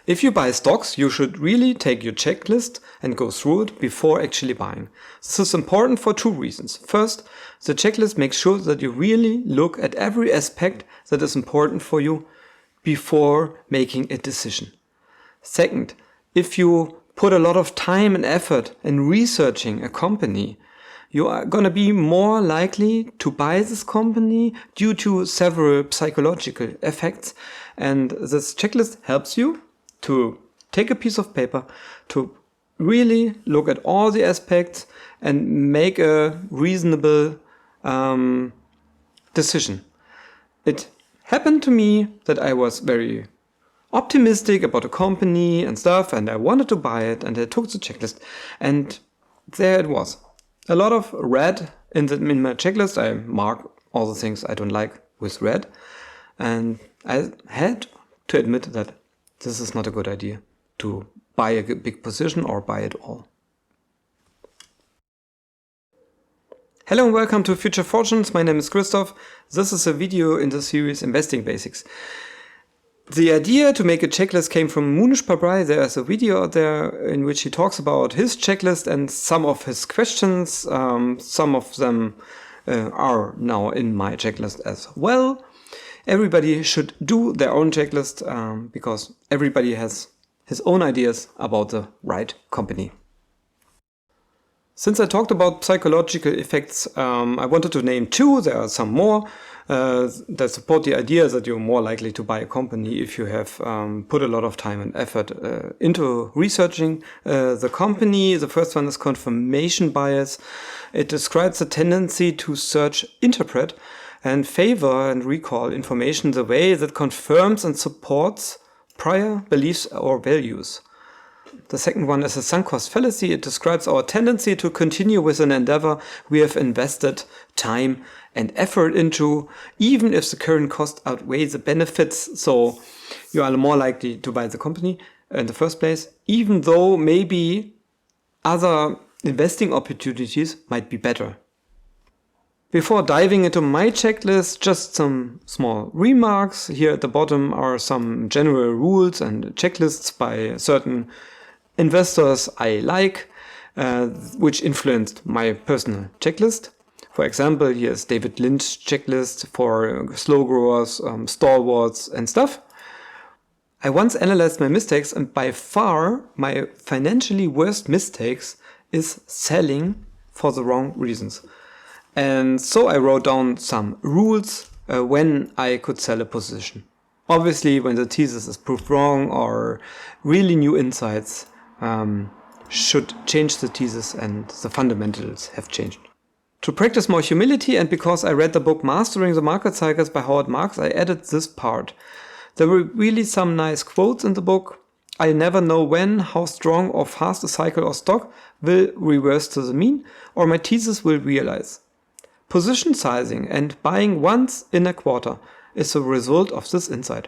If you buy stocks, you should really take your checklist and go through it before actually buying. This is important for two reasons. First, the checklist makes sure that you really look at every aspect that is important for you before making a decision. Second, if you put a lot of time and effort in researching a company, you are going to be more likely to buy this company due to several psychological effects. And this checklist helps you to take a piece of paper, to really look at all the aspects and make a reasonable decision. It happened to me that I was very optimistic about a company and stuff, and I wanted to buy it, and I took the checklist, and there it was. A lot of red in my checklist. I mark all the things I don't like with red, and I had to admit that this is not a good idea to buy a big position or buy it all. Hello and welcome to Future Fortunes. My name is Christoph. This is a video in the series Investing Basics. The idea to make a checklist came from Munish Pabrai. There is a video out there in which he talks about his checklist and some of his questions. Some of them are now in my checklist as well. Everybody should do their own checklist because everybody has his own ideas about the right company. Since I talked about psychological effects, I wanted to name two. There are some more that support the idea that you're more likely to buy a company if you have put a lot of time and effort into researching the company. The first one is confirmation bias. It describes the tendency to search, interpret, and favor and recall information the way that confirms and supports prior beliefs or values. The second one is a sunk cost fallacy. It describes our tendency to continue with an endeavor we have invested time and effort into, even if the current cost outweighs the benefits. So you are more likely to buy the company in the first place, even though maybe other investing opportunities might be better. Before diving into my checklist, just some small remarks. Here at the bottom are some general rules and checklists by certain investors I like, which influenced my personal checklist. For example, here's David Lynch's checklist for slow growers, stalwarts and stuff. I once analyzed my mistakes, and by far my financially worst mistakes is selling for the wrong reasons. And so I wrote down some rules when I could sell a position. Obviously, when the thesis is proved wrong or really new insights should change the thesis and the fundamentals have changed. To practice more humility, and because I read the book Mastering the Market Cycles by Howard Marks, I added this part. There were really some nice quotes in the book. I never know when, how strong or fast a cycle or stock will reverse to the mean, or my thesis will realize. Position sizing and buying once in a quarter is a result of this insight.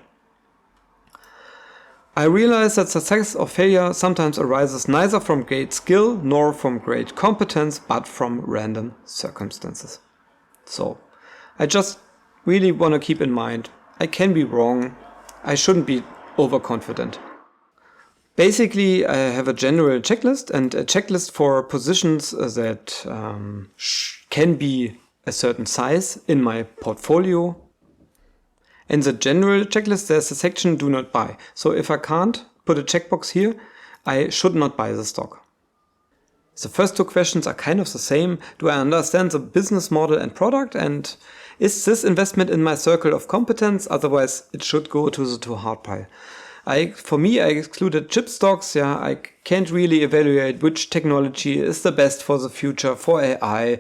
I realize that success or failure sometimes arises neither from great skill nor from great competence, but from random circumstances. So, I just really want to keep in mind, I can be wrong, I shouldn't be overconfident. Basically, I have a general checklist and a checklist for positions that can be a certain size in my portfolio. In the general checklist, there's a section do not buy. So if I can't put a checkbox here, I should not buy the stock. The first two questions are kind of the same. Do I understand the business model and product? And is this investment in my circle of competence? Otherwise, it should go to the too hard pile. For me, I excluded chip stocks. I can't really evaluate which technology is the best for the future for AI,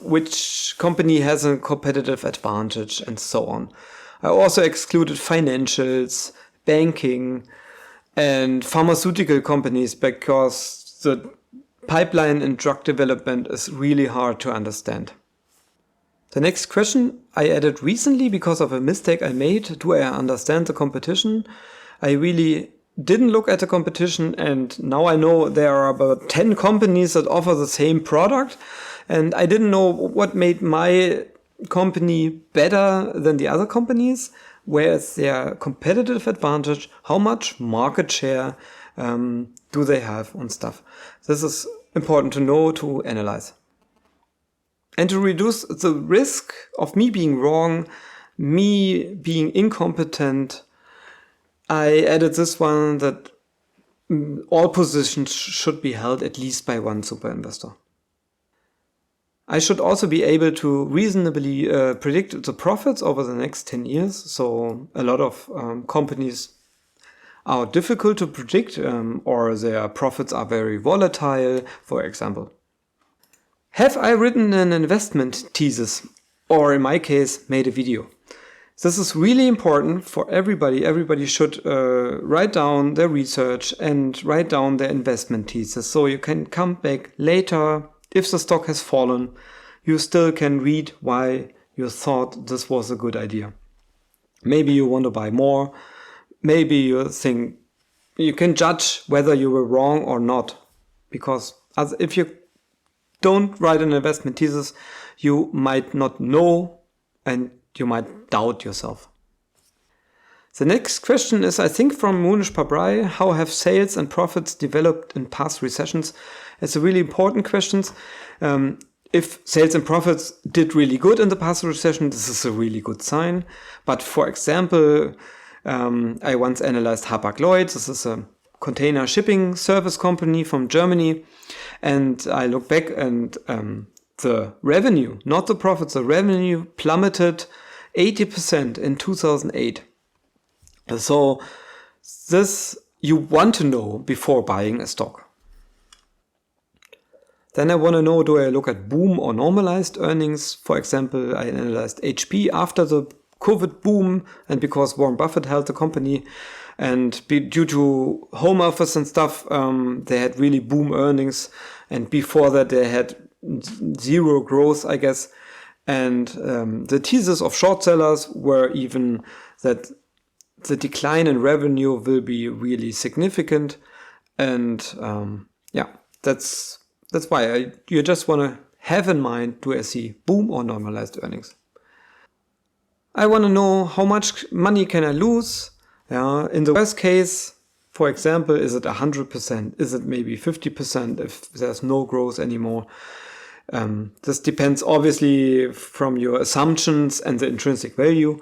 which company has a competitive advantage, and so on. I also excluded financials, banking, and pharmaceutical companies because the pipeline in drug development is really hard to understand. The next question I added recently because of a mistake I made. Do I understand the competition? I really didn't look at the competition, and now I know there are about 10 companies that offer the same product, and I didn't know what made my company better than the other companies. where is their competitive advantage, how much market share do they have on stuff. This is important to know, to analyze. And to reduce the risk of me being wrong, me being incompetent, I added this one, that all positions should be held at least by one super investor. I should also be able to reasonably predict the profits over the next 10 years. So a lot of companies are difficult to predict, or their profits are very volatile, for example. Have I written an investment thesis, or in my case, made a video? This is really important for everybody. Everybody should write down their research and write down their investment thesis, so you can come back later. If the stock has fallen, you still can read why you thought this was a good idea. Maybe you want to buy more. Maybe you think you can judge whether you were wrong or not. Because if you don't write an investment thesis, you might not know and you might doubt yourself. The next question is, I think, from Munish Pabrai. How have sales and profits developed in past recessions? It's a really important question. If sales and profits did really good in the past recession, this is a really good sign. But for example, I once analyzed Hapag-Lloyd. This is a container shipping service company from Germany. And I look back and the revenue, not the profits, the revenue plummeted 80% in 2008. So this you want to know before buying a stock. Then I want to know, do I look at boom or normalized earnings? For example, I analyzed HP after the COVID boom, and because Warren Buffett held the company, and due to home office and stuff, they had really boom earnings. And before that, they had zero growth, I guess. And the thesis of short sellers were even that the decline in revenue will be really significant. And that's why you just want to have in mind, do I see boom or normalized earnings? I want to know how much money can I lose. In the worst case, for example, is it 100%? Is it maybe 50% if there's no growth anymore? This depends obviously from your assumptions and the intrinsic value.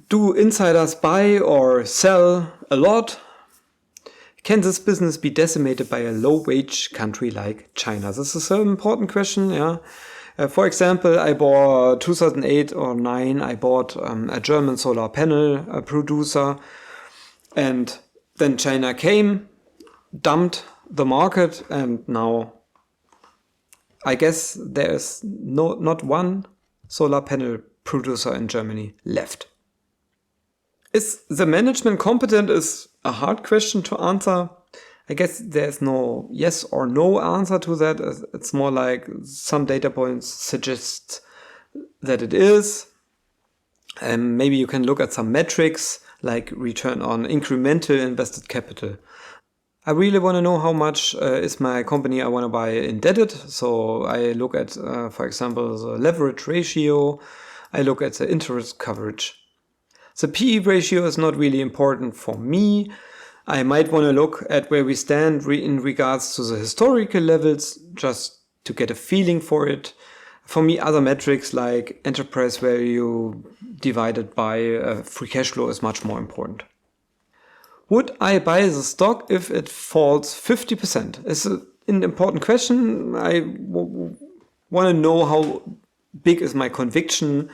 Do insiders buy or sell a lot? Can this business be decimated by a low-wage country like China? This is an important question. For example, I bought 2008 or 2009, I bought a German solar panel producer, and then China came, dumped the market, and now I guess there is not one solar panel producer in Germany left. Is the management competent is a hard question to answer. I guess there's no yes or no answer to that. It's more like some data points suggest that it is. And maybe you can look at some metrics like return on incremental invested capital. I really want to know how much is my company I want to buy indebted. So I look at, for example, the leverage ratio. I look at the interest coverage. The PE ratio is not really important for me. I might want to look at where we stand in regards to the historical levels, just to get a feeling for it. For me, other metrics like enterprise value divided by free cash flow is much more important. Would I buy the stock if it falls 50%? It's an important question. I want to know how big is my conviction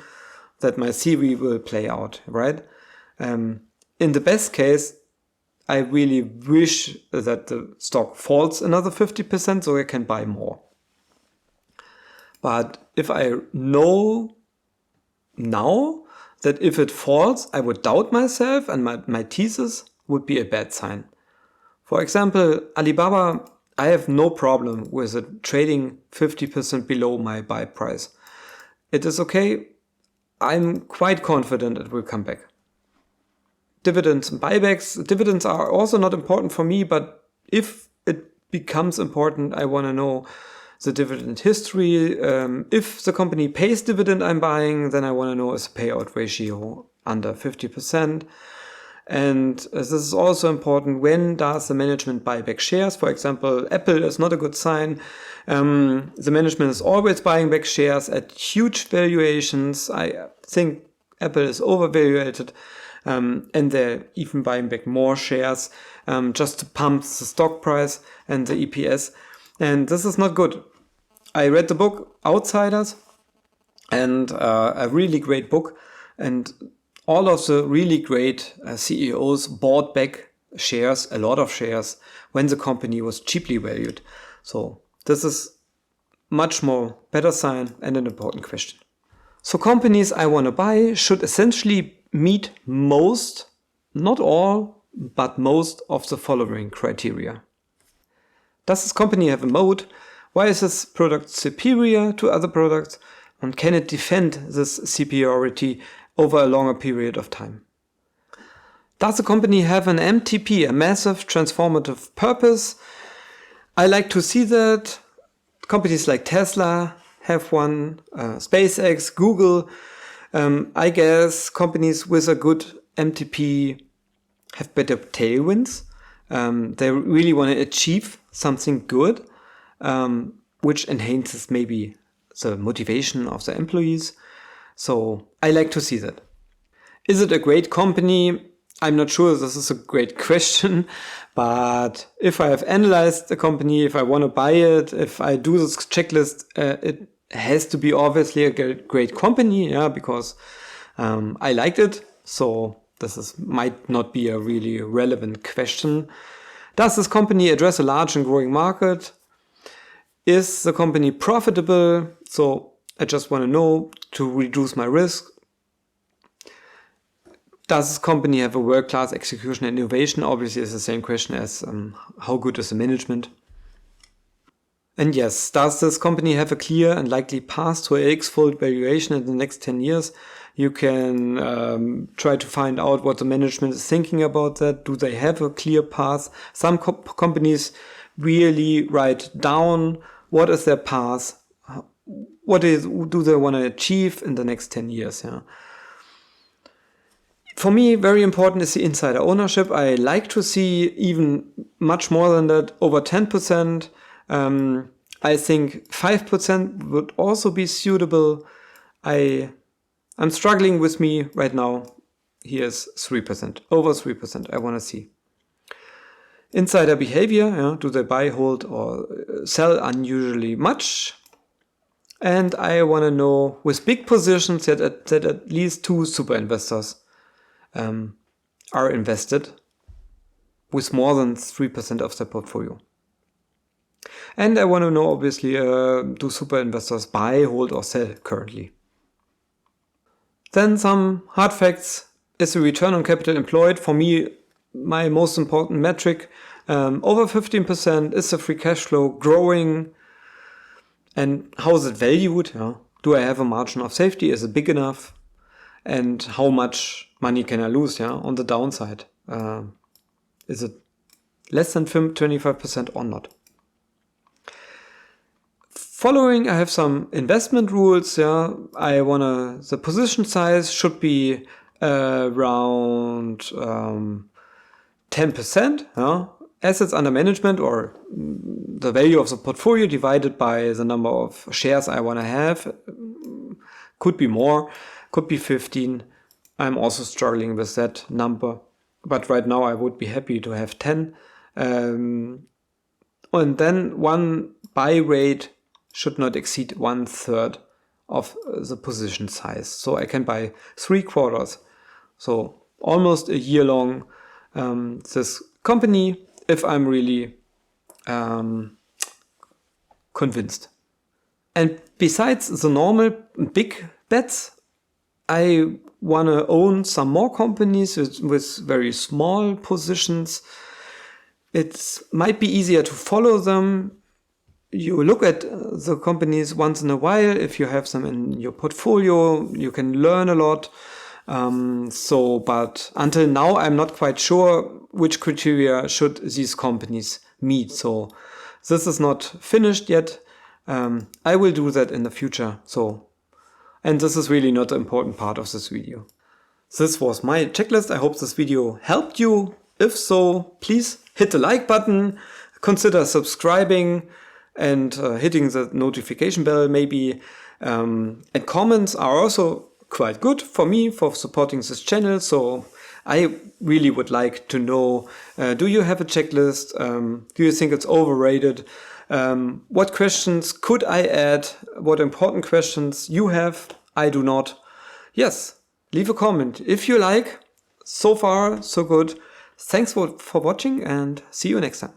that my theory will play out, right? In the best case, I really wish that the stock falls another 50% so I can buy more. But if I know now that if it falls, I would doubt myself and my thesis would be a bad sign. For example, Alibaba, I have no problem with it trading 50% below my buy price. It is okay. I'm quite confident it will come back. Dividends and buybacks. Dividends are also not important for me, but if it becomes important, I want to know the dividend history. If the company pays dividend I'm buying, then I want to know is the payout ratio under 50%. And this is also important. When does the management buy back shares? For example, Apple is not a good sign. The management is always buying back shares at huge valuations. I think Apple is overvaluated, and they're even buying back more shares just to pump the stock price and the EPS. And this is not good. I read the book Outsiders, and a really great book. And all of the really great CEOs bought back shares, a lot of shares, when the company was cheaply valued. So this is much more better sign and an important question. So companies I want to buy should essentially meet most, not all, but most of the following criteria. Does this company have a moat? Why is this product superior to other products? And can it defend this superiority over a longer period of time? Does the company have an MTP, a massive transformative purpose? I like to see that. Companies like Tesla have one, SpaceX, Google. I guess companies with a good MTP have better tailwinds. They really want to achieve something good, which enhances maybe the motivation of the employees. So I like to see that. Is it a great company? I'm not sure. This is a great question. But if I have analyzed the company, if I want to buy it, if I do this checklist, it has to be obviously a great company, because I liked it. So might not be a really relevant question. Does this company address a large and growing market? Is the company profitable? So I just want to know to reduce my risk. Does this company have a world-class execution and innovation? Obviously, it's the same question as how good is the management? And yes, does this company have a clear and likely path to a X-fold valuation in the next 10 years? You can try to find out what the management is thinking about that. Do they have a clear path? Some companies really write down what is their path, what do they want to achieve in the next 10 years. For me, very important is the insider ownership. I like to see even much more than that, over 10%. I think 5% would also be suitable. I'm struggling with me right now. Here's 3%, over 3% I want to see. Insider behavior, do they buy, hold, or sell unusually much? And I want to know, with big positions, that at least 2 super investors are invested with more than 3% of their portfolio. And I want to know, obviously, do super investors buy, hold, or sell currently? Then some hard facts. Is the return on capital employed, for me, my most important metric, over 15%? Is the free cash flow growing? And how is it valued? Do I have a margin of safety? Is it big enough? And how much money can I lose on the downside? Is it less than 25% or not? Following, I have some investment rules. The position size should be around 10%. Assets under management, or the value of the portfolio divided by the number of shares I want to have. Could be more, could be 15. I'm also struggling with that number. But right now I would be happy to have 10. And then one buy rate should not exceed 1/3 of the position size. So I can buy 3/4. So almost a year long this company, if I'm really convinced. And besides the normal big bets, I want to own some more companies with very small positions. It might be easier to follow them. You look at the companies once in a while. If you have them in your portfolio, you can learn a lot. But until now, I'm not quite sure which criteria should these companies meet. So this is not finished yet. I will do that in the future. And this is really not the important part of this video. This was my checklist. I hope this video helped you. If so, please hit the like button, consider subscribing and hitting the notification bell maybe. And comments are also quite good for me for supporting this channel. So I really would like to know, do you have a checklist? Do you think it's overrated? What questions could I add? What important questions you have? I do not. Yes, leave a comment if you like. So far, so good. Thanks for watching and see you next time.